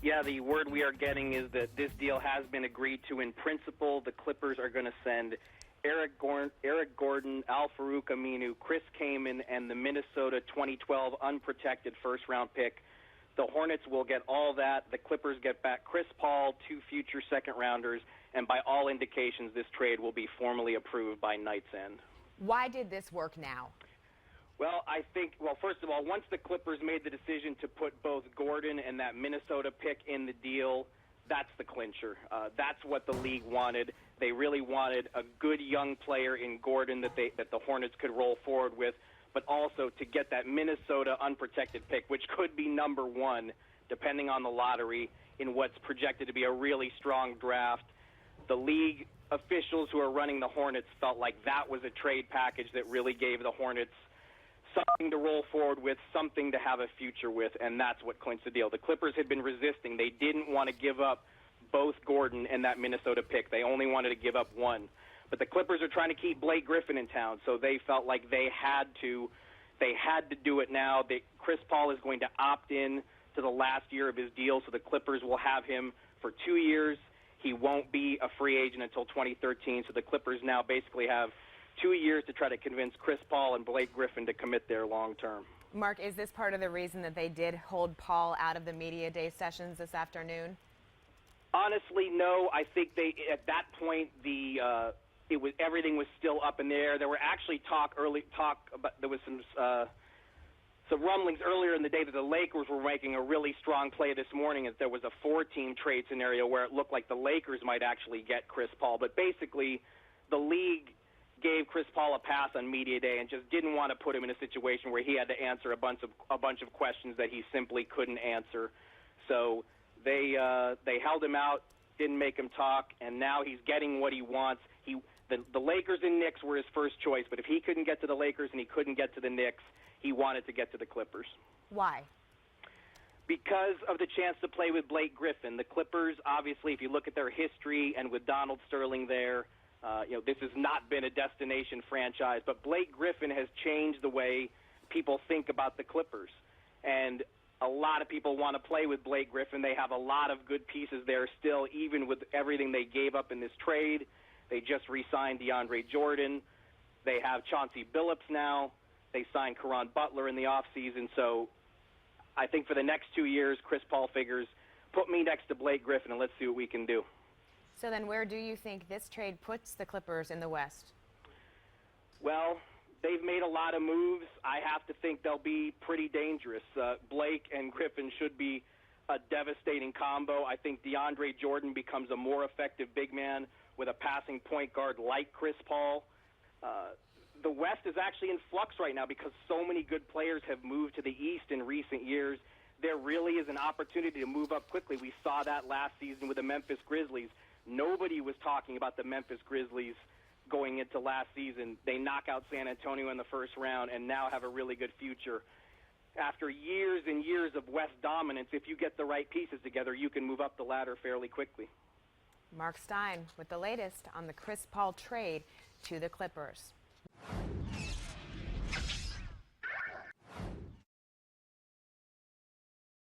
Yeah, the word we are getting is that this deal has been agreed to in principle. The Clippers are going to send Eric Gordon, Al-Farouq Aminu, Chris Kaman, and the Minnesota 2012 unprotected first-round pick. The Hornets will get all that. The Clippers get back Chris Paul, 2 future second-rounders, and by all indications, this trade will be formally approved by night's end. Why did this work now? Well, first of all, once the Clippers made the decision to put both Gordon and that Minnesota pick in the deal, that's the clincher. That's what the league wanted. They really wanted a good young player in Gordon that the Hornets could roll forward with, but also to get that Minnesota unprotected pick, which could be number 1, depending on the lottery, in what's projected to be a really strong draft. The league officials who are running the Hornets felt like that was a trade package that really gave the Hornets something to roll forward with, something to have a future with, and that's what clinched the deal. The Clippers had been resisting. They didn't want to give up both Gordon and that Minnesota pick. They only wanted to give up one. But the Clippers are trying to keep Blake Griffin in town, so they felt like they had to do it now. Chris Paul is going to opt in to the last year of his deal, so the Clippers will have him for 2 years. He won't be a free agent until 2013, so the Clippers now basically have 2 years to try to convince Chris Paul and Blake Griffin to commit there long term. Mark, is this part of the reason that they did hold Paul out of the media day sessions this afternoon? Honestly, no. I think at that point everything was still up in the air. There were actually there was some rumblings earlier in the day that the Lakers were making a really strong play this morning, as there was a 4-team trade scenario where it looked like the Lakers might actually get Chris Paul. But basically, the league gave Chris Paul a pass on media day and just didn't want to put him in a situation where he had to answer a bunch of questions that he simply couldn't answer. So they held him out, didn't make him talk, and now he's getting what he wants. The Lakers and Knicks were his first choice, but if he couldn't get to the Lakers and he couldn't get to the Knicks, he wanted to get to the Clippers. Why? Because of the chance to play with Blake Griffin. The Clippers, obviously, if you look at their history and with Donald Sterling there, this has not been a destination franchise, but Blake Griffin has changed the way people think about the Clippers. And a lot of people want to play with Blake Griffin. They have a lot of good pieces there still, even with everything they gave up in this trade. They just re-signed DeAndre Jordan. They have Chauncey Billups now. They signed Caron Butler in the offseason. So I think for the next 2 years, Chris Paul figures, put me next to Blake Griffin and let's see what we can do. So then where do you think this trade puts the Clippers in the West? Well, they've made a lot of moves. I have to think they'll be pretty dangerous. Blake and Griffin should be a devastating combo. I think DeAndre Jordan becomes a more effective big man with a passing point guard like Chris Paul. The West is actually in flux right now because so many good players have moved to the East in recent years. There really is an opportunity to move up quickly. We saw that last season with the Memphis Grizzlies. Nobody was talking about the Memphis Grizzlies going into last season. They knock out San Antonio in the first round and now have a really good future. After years and years of West dominance, if you get the right pieces together, you can move up the ladder fairly quickly. Marc Stein with the latest on the Chris Paul trade to the Clippers.